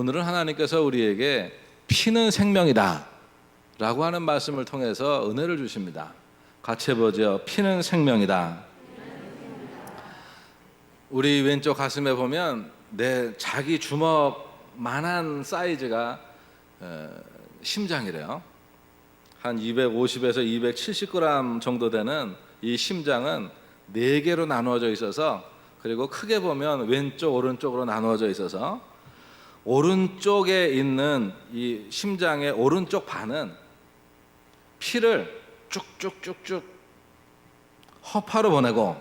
오늘은 하나님께서 우리에게 피는 생명이다 라고 하는 말씀을 통해서 은혜를 주십니다. 같이 해보죠. 피는 생명이다. 우리 왼쪽 가슴에 보면 내 자기 주먹만한 사이즈가 심장이래요. 한 250에서 270g 정도 되는 이 심장은 4개로 나누어져 있어서, 그리고 크게 보면 왼쪽 오른쪽으로 나누어져 있어서 오른쪽에 있는 이 심장의 오른쪽 반은 피를 쭉쭉쭉쭉 허파로 보내고,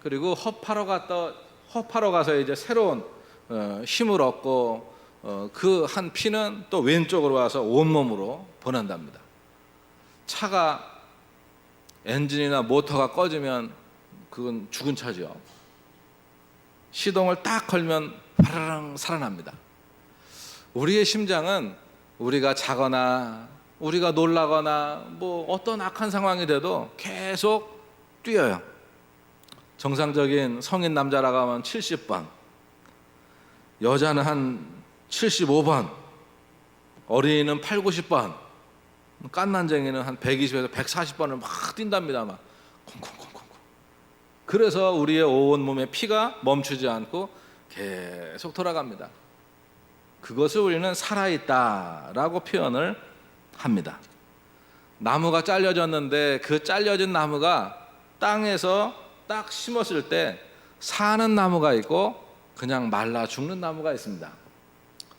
그리고 허파로 가서 이제 새로운 힘을 얻고, 그 한 피는 또 왼쪽으로 와서 온몸으로 보낸답니다. 차가 엔진이나 모터가 꺼지면 그건 죽은 차죠. 시동을 딱 걸면 파라랑 살아납니다. 우리의 심장은 우리가 자거나 우리가 놀라거나 뭐 어떤 악한 상황이 돼도 계속 뛰어요. 정상적인 성인 남자라고 하면 70번, 여자는 한 75번, 어린이는 8, 90번, 깐난쟁이는 한 120에서 140번을 막 뛴답니다. 막 콩콩콩콩. 그래서 우리의 온몸의 피가 멈추지 않고 계속 돌아갑니다. 그것을 우리는 살아있다라고 표현을 합니다. 나무가 잘려졌는데 그 잘려진 나무가 땅에서 딱 심었을 때 사는 나무가 있고 그냥 말라 죽는 나무가 있습니다.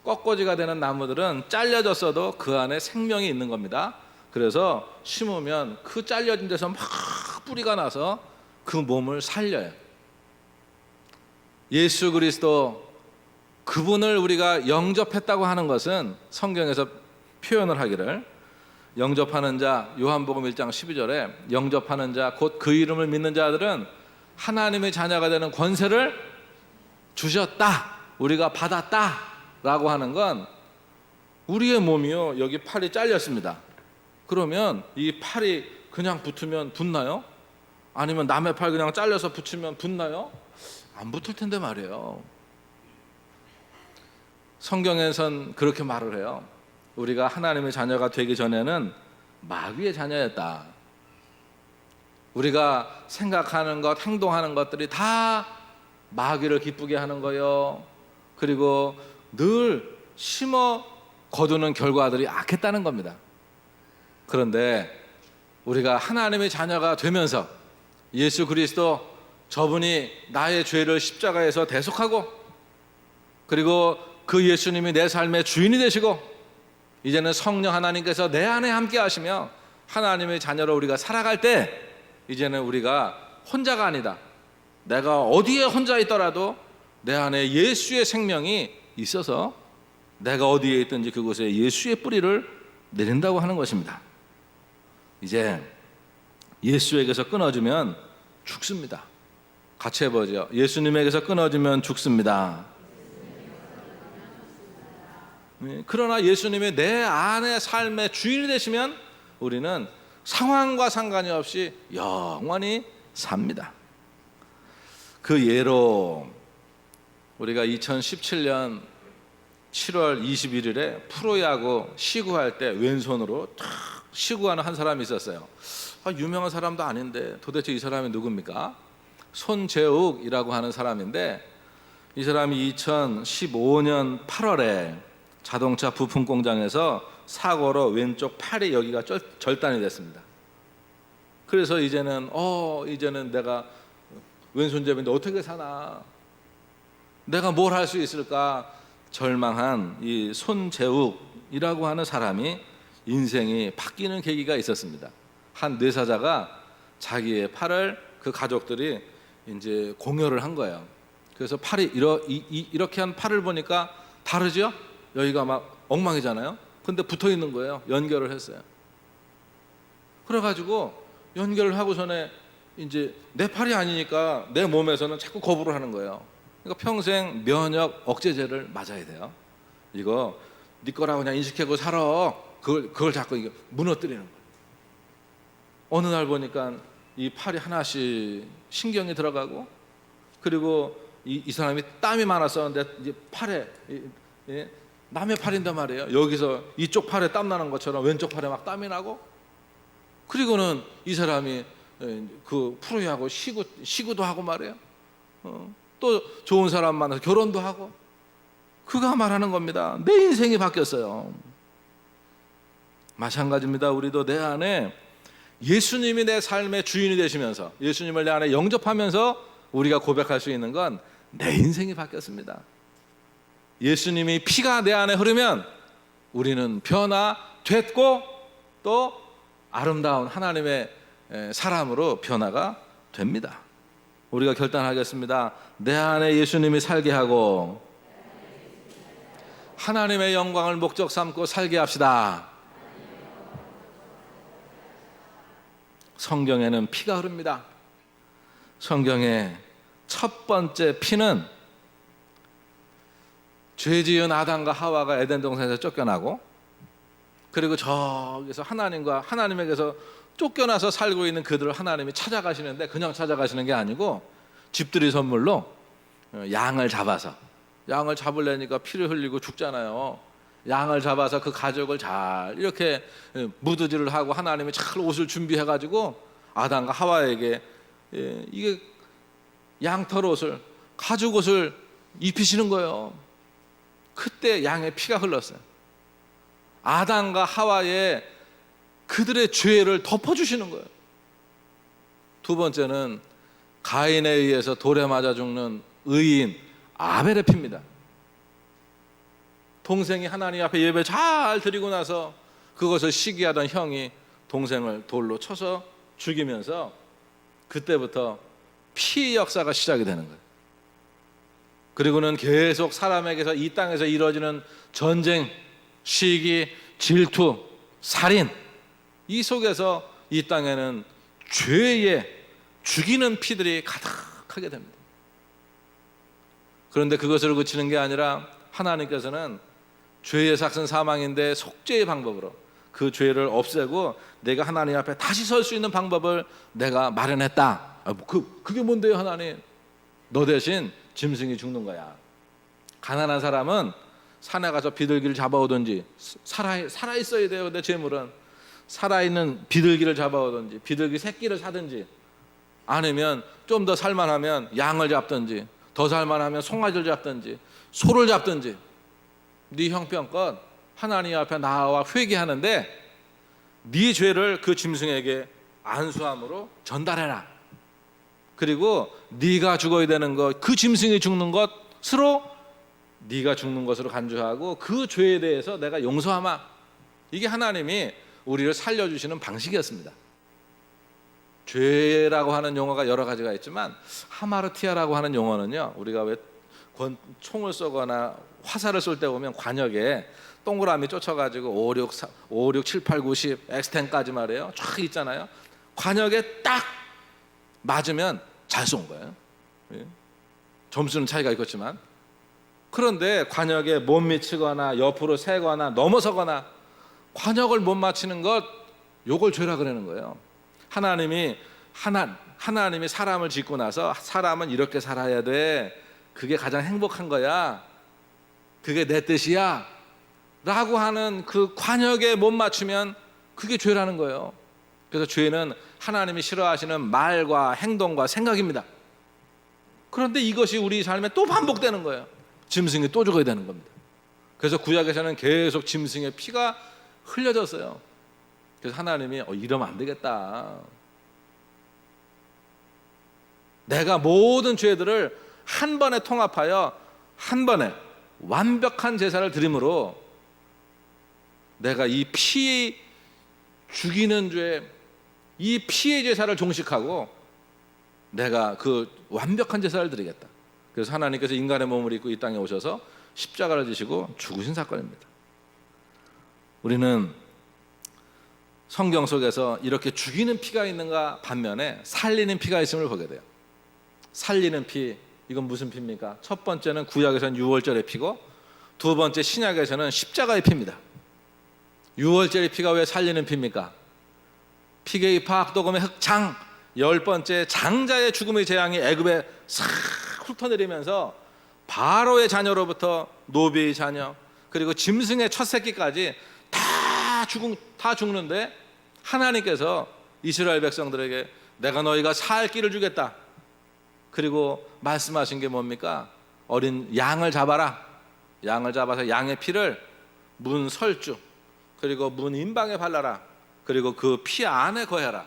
꺾어지가 되는 나무들은 잘려졌어도 그 안에 생명이 있는 겁니다. 그래서 심으면 그 잘려진 데서 막 뿌리가 나서 그 몸을 살려요. 예수 그리스도, 그분을 우리가 영접했다고 하는 것은 성경에서 표현을 하기를, 영접하는 자, 요한복음 1장 12절에 영접하는 자 곧 그 이름을 믿는 자들은 하나님의 자녀가 되는 권세를 주셨다, 우리가 받았다 라고 하는 건, 우리의 몸이요, 여기 팔이 잘렸습니다. 그러면 이 팔이 그냥 붙으면 붙나요? 아니면 남의 팔 그냥 잘려서 붙이면 붙나요? 안 붙을 텐데 말이에요. 성경에선 그렇게 말을 해요. 우리가 하나님의 자녀가 되기 전에는 마귀의 자녀였다. 우리가 생각하는 것, 행동하는 것들이 다 마귀를 기쁘게 하는 거요. 그리고 늘 심어 거두는 결과들이 악했다는 겁니다. 그런데 우리가 하나님의 자녀가 되면서 예수 그리스도, 저분이 나의 죄를 십자가에서 대속하고, 그리고 그 예수님이 내 삶의 주인이 되시고, 이제는 성령 하나님께서 내 안에 함께 하시며 하나님의 자녀로 우리가 살아갈 때, 이제는 우리가 혼자가 아니다. 내가 어디에 혼자 있더라도 내 안에 예수의 생명이 있어서 내가 어디에 있든지 그곳에 예수의 뿌리를 내린다고 하는 것입니다. 이제 예수에게서 끊어지면 죽습니다. 같이 해보죠. 예수님에게서 끊어지면 죽습니다. 그러나 예수님이 내 안의 삶의 주인이 되시면 우리는 상황과 상관이 없이 영원히 삽니다. 그 예로 우리가 2017년 7월 21일에 프로야구 시구할 때 왼손으로 탁 시구하는 한 사람이 있었어요. 유명한 사람도 아닌데 도대체 이 사람이 누굽니까? 손재욱이라고 하는 사람인데, 이 사람이 2015년 8월에 자동차 부품 공장에서 사고로 왼쪽 팔이 여기가 절단이 됐습니다. 그래서 이제는 내가 왼손잡이인데 어떻게 사나, 내가 뭘 할 수 있을까 절망한 이 손재욱이라고 하는 사람이 인생이 바뀌는 계기가 있었습니다. 한 뇌사자가 자기의 팔을, 그 가족들이 이제 공여를 한 거예요. 그래서 팔이 이렇게 한 팔을 보니까 다르죠? 여기가 막 엉망이잖아요. 근데 붙어 있는 거예요. 연결을 했어요. 그래가지고 연결을 하고서는 이제 내 팔이 아니니까 내 몸에서는 자꾸 거부를 하는 거예요. 그러니까 평생 면역 억제제를 맞아야 돼요. 이거 네 거라고 그냥 인식하고 살아. 그걸 자꾸 이게 무너뜨리는 거예요. 어느 날 보니까 이 팔이 하나씩 신경이 들어가고, 그리고 이 사람이 땀이 많았었는데 이제 팔에 남의 팔인데 말이에요. 여기서 이쪽 팔에 땀 나는 것처럼 왼쪽 팔에 막 땀이 나고, 그리고는 이 사람이 그 프로야구 시구도 하고 말이에요. 또 좋은 사람 만나서 결혼도 하고. 그가 말하는 겁니다. 내 인생이 바뀌었어요. 마찬가지입니다. 우리도 내 안에 예수님이 내 삶의 주인이 되시면서, 예수님을 내 안에 영접하면서 우리가 고백할 수 있는 건 내 인생이 바뀌었습니다. 예수님이 피가 내 안에 흐르면 우리는 변화됐고 또 아름다운 하나님의 사람으로 변화가 됩니다. 우리가 결단하겠습니다. 내 안에 예수님이 살게 하고 하나님의 영광을 목적 삼고 살게 합시다. 성경에는 피가 흐릅니다. 성경의 첫 번째 피는 죄 지은 아담과 하와가 에덴 동산에서 쫓겨나고, 그리고 저기서 하나님에게서 쫓겨나서 살고 있는 그들을 하나님이 찾아가시는데, 그냥 찾아가시는 게 아니고 집들이 선물로 양을 잡으려니까 피를 흘리고 죽잖아요. 양을 잡아서 그 가족을 잘 이렇게 무드질을 하고 하나님이 잘 옷을 준비해가지고 아담과 하와에게 이게 양털 옷을, 가죽 옷을 입히시는 거예요. 그때 양의 피가 흘렀어요. 아담과 하와의 그들의 죄를 덮어주시는 거예요. 두 번째는 가인에 의해서 돌에 맞아 죽는 의인 아벨의 피입니다. 동생이 하나님 앞에 예배 잘 드리고 나서 그것을 시기하던 형이 동생을 돌로 쳐서 죽이면서 그때부터 피 역사가 시작이 되는 거예요. 그리고는 계속 사람에게서 이 땅에서 이루어지는 전쟁, 시기, 질투, 살인, 이 속에서 이 땅에는 죄의 죽이는 피들이 가득하게 됩니다. 그런데 그것을 그치는 게 아니라 하나님께서는 죄의 삭은 사망인데 속죄의 방법으로 그 죄를 없애고 내가 하나님 앞에 다시 설 수 있는 방법을 내가 마련했다. 그게 뭔데요, 하나님? 너 대신 짐승이 죽는 거야. 가난한 사람은 산에 가서 비둘기를 잡아오든지, 살아 있어야 돼요. 내 재물은 살아있는 비둘기를 잡아오든지 비둘기 새끼를 사든지, 아니면 좀 더 살만하면 양을 잡든지, 더 살만하면 송아지를 잡든지 소를 잡든지, 네 형편껏 하나님 앞에 나와 회개하는데 네 죄를 그 짐승에게 안수함으로 전달해라. 그리고 네가 죽어야 되는 것, 그 짐승이 죽는 것으로 네가 죽는 것으로 간주하고 그 죄에 대해서 내가 용서하마. 이게 하나님이 우리를 살려주시는 방식이었습니다. 죄라고 하는 용어가 여러 가지가 있지만 하마르티아라고 하는 용어는요, 우리가 왜 총을 쏘거나 화살을 쏠 때 보면 관역에 동그라미 쫓아가지고 5, 6, 7, 8, 9, 10 X10까지 말이에요, 쫙 있잖아요. 관역에 딱 맞으면 잘 쏜 거예요. 점수는 차이가 있겠지만, 그런데 관역에 못 미치거나 옆으로 새거나 넘어서거나 관역을 못 맞히는 것, 요걸 죄라 그러는 거예요. 하나님이 사람을 짓고 나서 사람은 이렇게 살아야 돼, 그게 가장 행복한 거야, 그게 내 뜻이야 라고 하는 그 관역에 못 맞추면 그게 죄라는 거예요. 그래서 죄는 하나님이 싫어하시는 말과 행동과 생각입니다. 그런데 이것이 우리 삶에 또 반복되는 거예요. 짐승이 또 죽어야 되는 겁니다. 그래서 구약에서는 계속 짐승의 피가 흘려졌어요. 그래서 하나님이 이러면 안 되겠다. 내가 모든 죄들을 한 번에 통합하여 한 번에 완벽한 제사를 드림으로 내가 이 피 죽이는 죄, 이 피의 제사를 종식하고 내가 그 완벽한 제사를 드리겠다. 그래서 하나님께서 인간의 몸을 입고 이 땅에 오셔서 십자가를 지시고 죽으신 사건입니다. 우리는 성경 속에서 이렇게 죽이는 피가 있는가 반면에 살리는 피가 있음을 보게 돼요. 살리는 피, 이건 무슨 피입니까? 첫 번째는 구약에서는 유월절의 피고, 두 번째 신약에서는 십자가의 피입니다. 유월절의 피가 왜 살리는 피입니까? 피게이 파악도금의 흑장, 10번째 장자의 죽음의 재앙이 애굽에 싹 훑어내리면서 바로의 자녀로부터 노비의 자녀, 그리고 짐승의 첫 새끼까지 다 죽는데 하나님께서 이스라엘 백성들에게 내가 너희가 살 길을 주겠다. 그리고 말씀하신 게 뭡니까? 어린 양을 잡아라. 양을 잡아서 양의 피를 문 설주 그리고 문 임방에 발라라. 그리고 그 피 안에 거해라.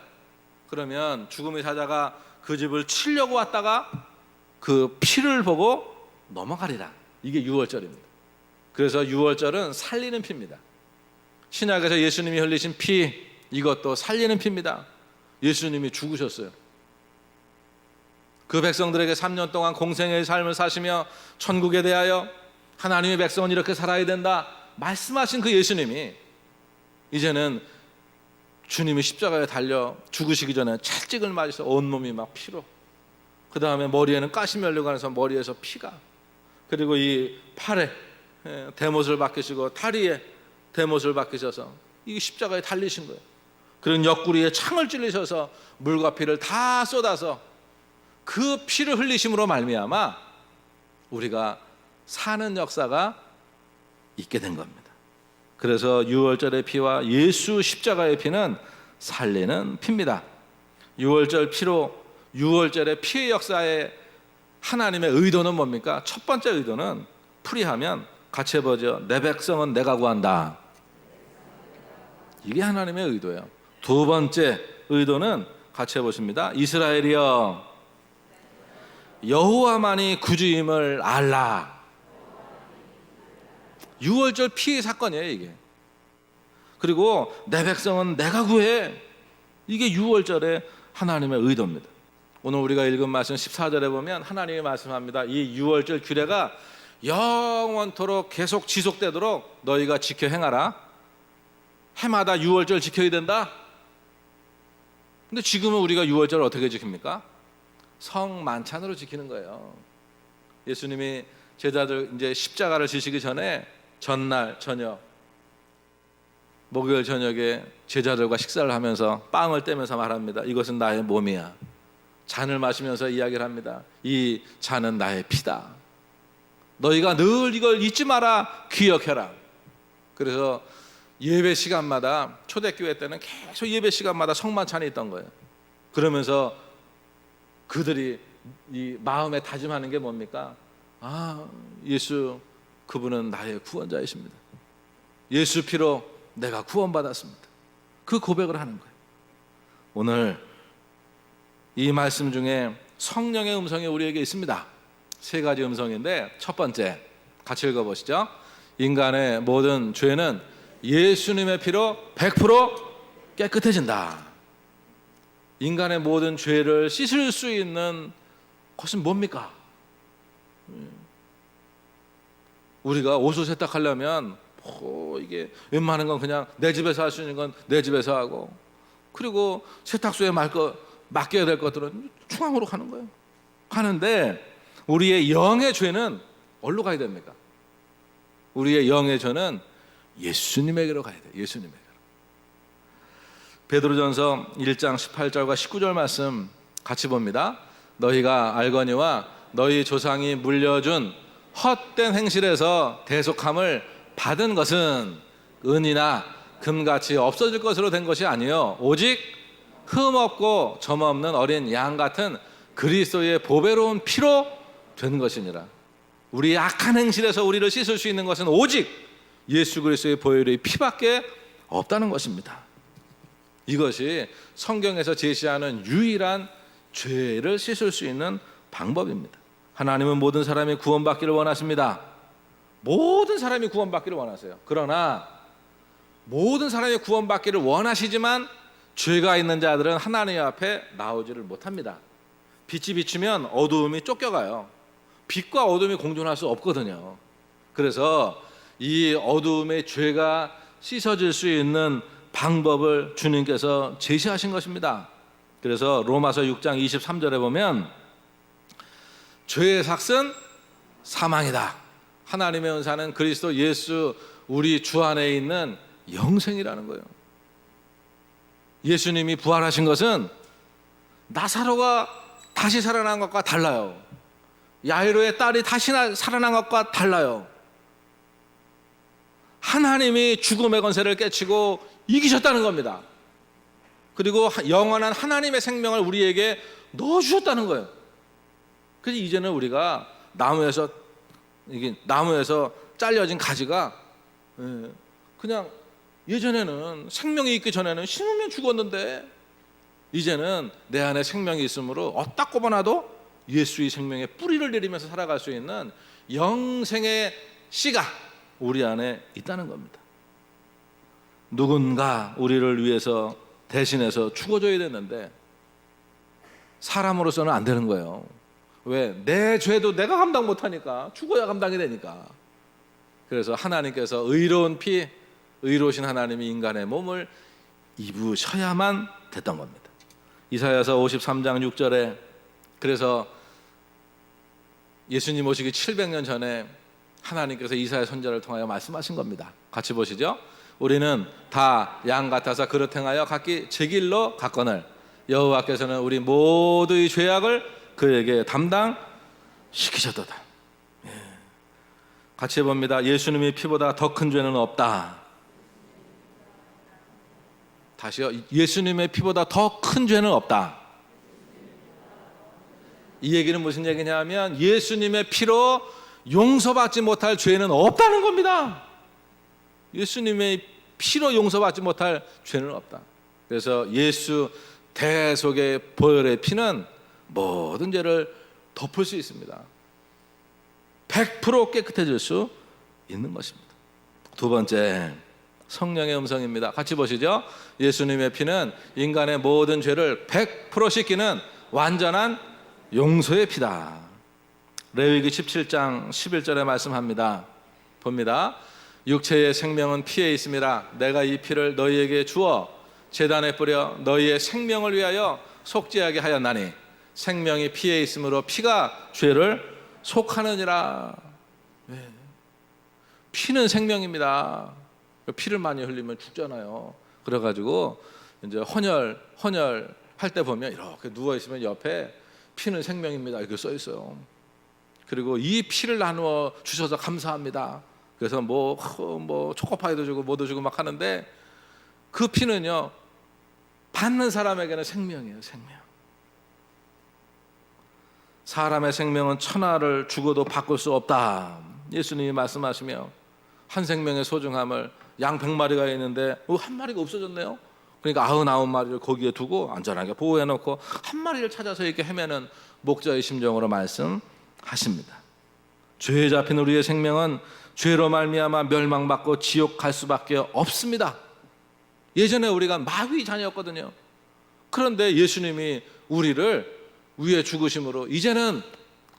그러면 죽음의 사자가 그 집을 치려고 왔다가 그 피를 보고 넘어가리라. 이게 유월절입니다. 그래서 유월절은 살리는 피입니다. 신약에서 예수님이 흘리신 피, 이것도 살리는 피입니다. 예수님이 죽으셨어요. 그 백성들에게 3년 동안 공생의 삶을 사시며 천국에 대하여 하나님의 백성은 이렇게 살아야 된다 말씀하신 그 예수님이 이제는 주님이 십자가에 달려 죽으시기 전에 채찍을 맞아서 온몸이 막 피로, 그 다음에 머리에는 가시 면류가 나서 머리에서 피가, 그리고 이 팔에 대못을 박히시고 다리에 대못을 박히셔서 이 십자가에 달리신 거예요. 그런 옆구리에 창을 찔리셔서 물과 피를 다 쏟아서 그 피를 흘리심으로 말미암아 우리가 사는 역사가 있게 된 겁니다. 그래서 유월절의 피와 예수 십자가의 피는 살리는 피입니다. 유월절 피로, 유월절의 피의 역사에 하나님의 의도는 뭡니까? 첫 번째 의도는 풀이하면 같이 해보죠. 내 백성은 내가 구한다. 이게 하나님의 의도예요. 두 번째 의도는 같이 해보십니다. 이스라엘이여 여호와만이 구주임을 알라. 유월절 피의 사건이에요 이게. 그리고 내 백성은 내가 구해. 이게 유월절의 하나님의 의도입니다. 오늘 우리가 읽은 말씀 14절에 보면 하나님이 말씀합니다. 이 유월절 규례가 영원토록 계속 지속되도록 너희가 지켜 행하라. 해마다 유월절 지켜야 된다. 근데 지금은 우리가 유월절을 어떻게 지킵니까? 성만찬으로 지키는 거예요. 예수님이 제자들 이제 십자가를 지시기 전에 전날 저녁, 목요일 저녁에 제자들과 식사를 하면서 빵을 떼면서 말합니다. 이것은 나의 몸이야. 잔을 마시면서 이야기를 합니다. 이 잔은 나의 피다. 너희가 늘 이걸 잊지 마라. 기억해라. 그래서 예배 시간마다, 초대교회 때는 계속 예배 시간마다 성만찬이 있던 거예요. 그러면서 그들이 이 마음에 다짐하는 게 뭡니까? 예수 그분은 나의 구원자이십니다. 예수 피로 내가 구원받았습니다. 그 고백을 하는 거예요. 오늘 이 말씀 중에 성령의 음성이 우리에게 있습니다. 세 가지 음성인데 첫 번째 같이 읽어보시죠. 인간의 모든 죄는 예수님의 피로 100% 깨끗해진다. 인간의 모든 죄를 씻을 수 있는 것은 뭡니까? 우리가 옷을 세탁하려면 이게 웬만한 건 그냥 내 집에서 할 수 있는 건 내 집에서 하고, 그리고 세탁소에 맡겨야 될 것들은 중앙으로 가는 거예요. 가는데 우리의 영의 죄는 어디로 가야 됩니까? 우리의 영의 죄는 예수님에게로 가야 돼요. 예수님에게로. 베드로전서 1장 18절과 19절 말씀 같이 봅니다. 너희가 알거니와 너희 조상이 물려준 헛된 행실에서 대속함을 받은 것은 은이나 금같이 없어질 것으로 된 것이 아니요 오직 흠없고 점없는 어린 양 같은 그리스도의 보배로운 피로 된 것이니라. 우리 악한 행실에서 우리를 씻을 수 있는 것은 오직 예수 그리스도의 보혈의 피밖에 없다는 것입니다. 이것이 성경에서 제시하는 유일한 죄를 씻을 수 있는 방법입니다. 하나님은 모든 사람이 구원받기를 원하십니다. 모든 사람이 구원받기를 원하세요. 그러나 모든 사람이 구원받기를 원하시지만 죄가 있는 자들은 하나님 앞에 나오지를 못합니다. 빛이 비추면 어두움이 쫓겨가요. 빛과 어둠이 공존할 수 없거든요. 그래서 이 어두움의 죄가 씻어질 수 있는 방법을 주님께서 제시하신 것입니다. 그래서 로마서 6장 23절에 보면 죄의 삭은 사망이다. 하나님의 은사는 그리스도 예수 우리 주 안에 있는 영생이라는 거예요. 예수님이 부활하신 것은 나사로가 다시 살아난 것과 달라요. 야이로의 딸이 다시 살아난 것과 달라요. 하나님이 죽음의 권세를 깨치고 이기셨다는 겁니다. 그리고 영원한 하나님의 생명을 우리에게 넣어주셨다는 거예요. 그래서 이제는 우리가 나무에서 잘려진 가지가 그냥 예전에는 생명이 있기 전에는 심으면 죽었는데 이제는 내 안에 생명이 있으므로 어디다 꼽아놔도 예수의 생명에 뿌리를 내리면서 살아갈 수 있는 영생의 씨가 우리 안에 있다는 겁니다. 누군가 우리를 위해서 대신해서 죽어줘야 되는데 사람으로서는 안 되는 거예요. 왜? 내 죄도 내가 감당 못하니까 죽어야 감당이 되니까. 그래서 하나님께서 의로우신 하나님이 인간의 몸을 입으셔야만 됐던 겁니다. 이사야서 53장 6절에 그래서 예수님 오시기 700년 전에 하나님께서 이사야 선지자를 통하여 말씀하신 겁니다. 같이 보시죠. 우리는 다 양 같아서 그릇 행하여 각기 제 길로 갔거늘 여호와께서는 우리 모두의 죄악을 그에게 담당시키셨도다. 같이 해봅니다. 예수님의 피보다 더 큰 죄는 없다. 다시요. 예수님의 피보다 더 큰 죄는 없다. 이 얘기는 무슨 얘기냐면 예수님의 피로 용서받지 못할 죄는 없다는 겁니다. 예수님의 피로 용서받지 못할 죄는 없다. 그래서 예수 대속의 보혈의 피는 모든 죄를 덮을 수 있습니다. 100% 깨끗해질 수 있는 것입니다. 두 번째, 성령의 음성입니다. 같이 보시죠. 예수님의 피는 인간의 모든 죄를 100% 씻기는 완전한 용서의 피다. 레위기 17장 11절에 말씀합니다. 봅니다. 육체의 생명은 피에 있음이라 내가 이 피를 너희에게 주어 제단에 뿌려 너희의 생명을 위하여 속죄하게 하였나니 생명이 피에 있으므로 피가 죄를 속하느니라. 피는 생명입니다. 피를 많이 흘리면 죽잖아요. 그래가지고 이제 헌혈 할 때 보면 이렇게 누워 있으면 옆에 피는 생명입니다 이렇게 써 있어요. 그리고 이 피를 나누어 주셔서 감사합니다. 그래서 뭐 초코파이도 주고 뭐도 주고 막 하는데 그 피는요 받는 사람에게는 생명이에요. 생명. 사람의 생명은 천하를 죽어도 바꿀 수 없다. 예수님이 말씀하시며 한 생명의 소중함을 양 100마리가 있는데 한 마리가 없어졌네요. 그러니까 99마리를 거기에 두고 안전하게 보호해놓고 한 마리를 찾아서 이렇게 헤매는 목자의 심정으로 말씀하십니다. 죄에 잡힌 우리의 생명은 죄로 말미암아 멸망받고 지옥 갈 수밖에 없습니다. 예전에 우리가 마귀 자녀였거든요. 그런데 예수님이 우리를 위해 죽으심으로 이제는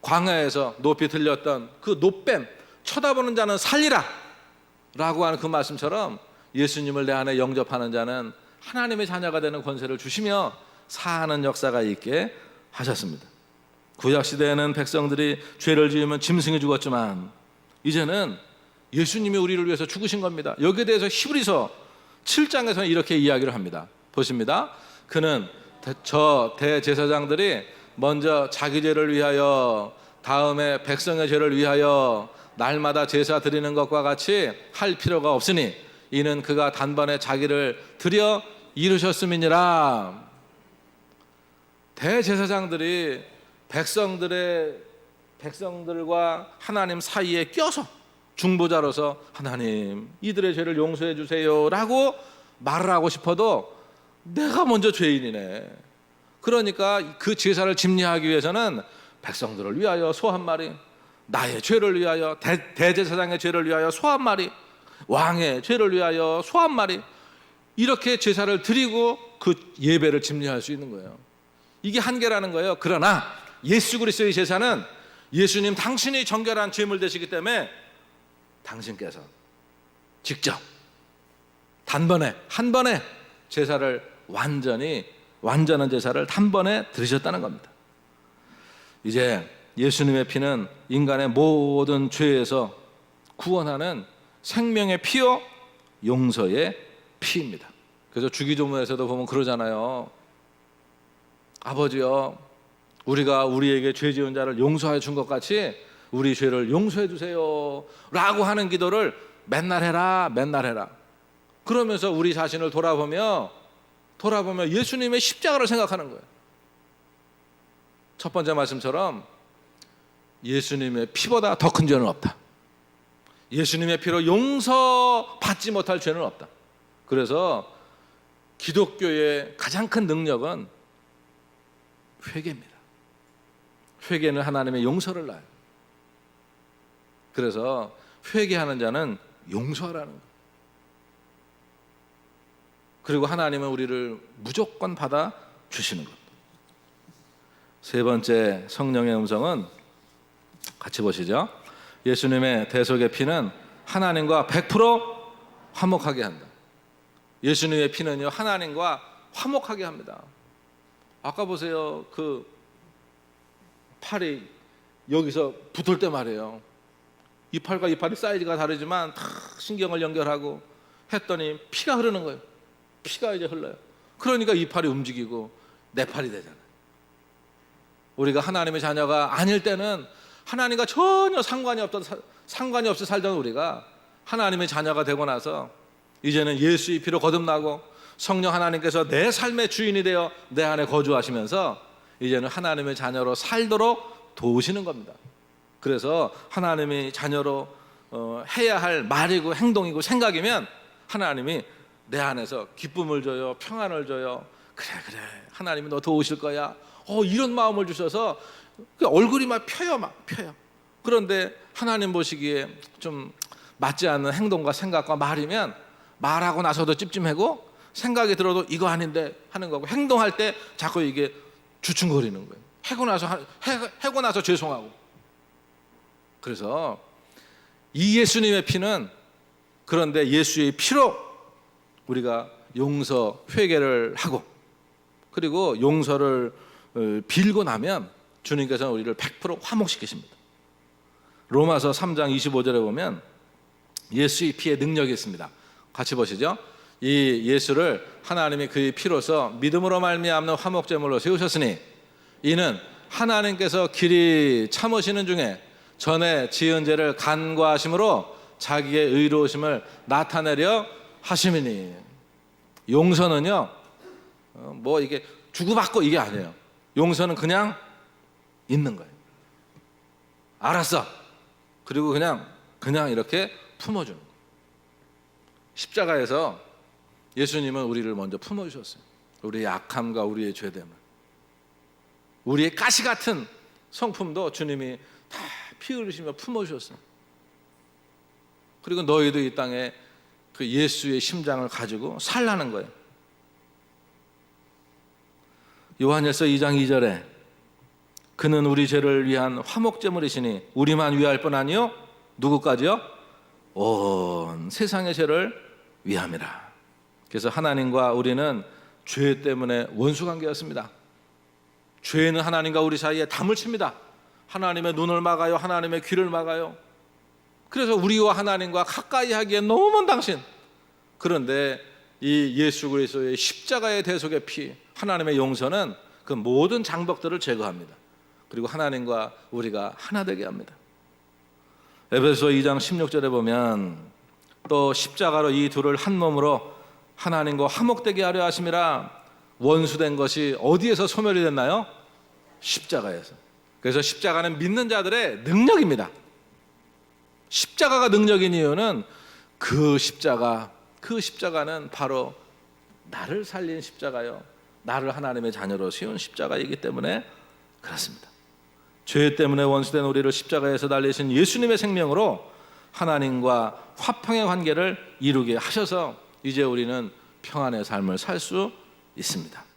광야에서 높이 들렸던 그 노뱀 쳐다보는 자는 살리라 라고 하는 그 말씀처럼 예수님을 내 안에 영접하는 자는 하나님의 자녀가 되는 권세를 주시며 사하는 역사가 있게 하셨습니다. 구약시대에는 백성들이 죄를 지으면 짐승이 죽었지만 이제는 예수님이 우리를 위해서 죽으신 겁니다. 여기에 대해서 히브리서 7장에서는 이렇게 이야기를 합니다. 보십니다. 그는 저 대제사장들이 먼저 자기 죄를 위하여 다음에 백성의 죄를 위하여 날마다 제사 드리는 것과 같이 할 필요가 없으니 이는 그가 단번에 자기를 드려 이루셨음이니라. 대제사장들이 백성들과 하나님 사이에 껴서 중보자로서 하나님 이들의 죄를 용서해 주세요 라고 말을 하고 싶어도 내가 먼저 죄인이네. 그러니까 그 제사를 집례하기 위해서는 백성들을 위하여 소 한 마리, 나의 죄를 위하여 대제사장의 죄를 위하여 소 한 마리, 왕의 죄를 위하여 소 한 마리 이렇게 제사를 드리고 그 예배를 집례할 수 있는 거예요. 이게 한계라는 거예요. 그러나 예수 그리스도의 제사는 예수님 당신이 정결한 제물 되시기 때문에 당신께서 직접 단번에 한 번에 제사를 완전한 제사를 단번에 드리셨다는 겁니다. 이제 예수님의 피는 인간의 모든 죄에서 구원하는 생명의 피요 용서의 피입니다. 그래서 주기도문에서도 보면 그러잖아요. 아버지요, 우리가 우리에게 죄 지은 자를 용서해 준 것 같이 우리 죄를 용서해 주세요 라고 하는 기도를 맨날 해라, 맨날 해라. 그러면서 우리 자신을 돌아보며 예수님의 십자가를 생각하는 거예요. 첫 번째 말씀처럼 예수님의 피보다 더 큰 죄는 없다. 예수님의 피로 용서받지 못할 죄는 없다. 그래서 기독교의 가장 큰 능력은 회개입니다. 회개는 하나님의 용서를 낳아요. 그래서 회개하는 자는 용서하라는 거예요. 그리고 하나님은 우리를 무조건 받아 주시는 겁니다. 세 번째 성령의 음성은 같이 보시죠. 예수님의 대속의 피는 하나님과 100% 화목하게 한다. 예수님의 피는요, 하나님과 화목하게 합니다. 아까 보세요. 그 팔이 여기서 붙을 때 말이에요. 이 팔과 이 팔이 사이즈가 다르지만 다 신경을 연결하고 했더니 피가 흐르는 거예요. 피가 이제 흘러요. 그러니까 이 팔이 움직이고 내 팔이 되잖아요. 우리가 하나님의 자녀가 아닐 때는 하나님과 전혀 상관이 없이 살던 우리가 하나님의 자녀가 되고 나서 이제는 예수의 피로 거듭나고 성령 하나님께서 내 삶의 주인이 되어 내 안에 거주하시면서 이제는 하나님의 자녀로 살도록 도우시는 겁니다. 그래서 하나님의 자녀로 해야 할 말이고 행동이고 생각이면 하나님이 내 안에서 기쁨을 줘요, 평안을 줘요. 그래 하나님이 너 도우실 거야. 이런 마음을 주셔서 얼굴이 막 펴요. 그런데 하나님 보시기에 좀 맞지 않는 행동과 생각과 말이면 말하고 나서도 찝찝하고 생각이 들어도 이거 아닌데 하는 거고, 행동할 때 자꾸 이게 주춤거리는 거예요. 해고 나서 죄송하고. 그래서 이 예수님의 피는, 그런데 예수의 피로 우리가 용서, 회개를 하고, 그리고 용서를 빌고 나면 주님께서는 우리를 100% 화목시키십니다. 로마서 3장 25절에 보면 예수의 피의 능력이 있습니다. 같이 보시죠. 이 예수를 하나님이 그의 피로서 믿음으로 말미암는 화목제물로 세우셨으니 이는 하나님께서 길이 참으시는 중에 전에 지은 죄를 간과하심으로 자기의 의로우심을 나타내려 하심이니. 용서는요, 뭐 이게 주고받고 이게 아니에요. 용서는 그냥 있는 거예요. 알았어. 그리고 그냥 이렇게 품어주는 거예요. 십자가에서 예수님은 우리를 먼저 품어주셨어요. 우리의 약함과 우리의 죄됨을, 우리의 가시 같은 성품도 주님이 다 피 흘리시며 품어주셨어요. 그리고 너희도 이 땅에 그 예수의 심장을 가지고 살라는 거예요. 요한일서 2장 2절에 그는 우리 죄를 위한 화목제물이시니 우리만 위할 뿐 아니요 누구까지요? 온 세상의 죄를 위함이라. 그래서 하나님과 우리는 죄 때문에 원수관계였습니다. 죄는 하나님과 우리 사이에 담을 칩니다. 하나님의 눈을 막아요. 하나님의 귀를 막아요. 그래서 우리와 하나님과 가까이 하기엔 너무 먼 당신. 그런데 이 예수 그리스도의 십자가의 대속의 피, 하나님의 용서는 그 모든 장벽들을 제거합니다. 그리고 하나님과 우리가 하나 되게 합니다. 에베소 2장 16절에 보면 또 십자가로 이 둘을 한 몸으로 하나님과 화목되게 하려 하심이라. 원수된 것이 어디에서 소멸이 됐나요? 십자가에서. 그래서 십자가는 믿는 자들의 능력입니다. 십자가가 능력인 이유는 그 십자가는 바로 나를 살린 십자가요, 나를 하나님의 자녀로 세운 십자가이기 때문에 그렇습니다. 죄 때문에 원수된 우리를 십자가에서 달리신 예수님의 생명으로 하나님과 화평의 관계를 이루게 하셔서 이제 우리는 평안의 삶을 살 수 있습니다.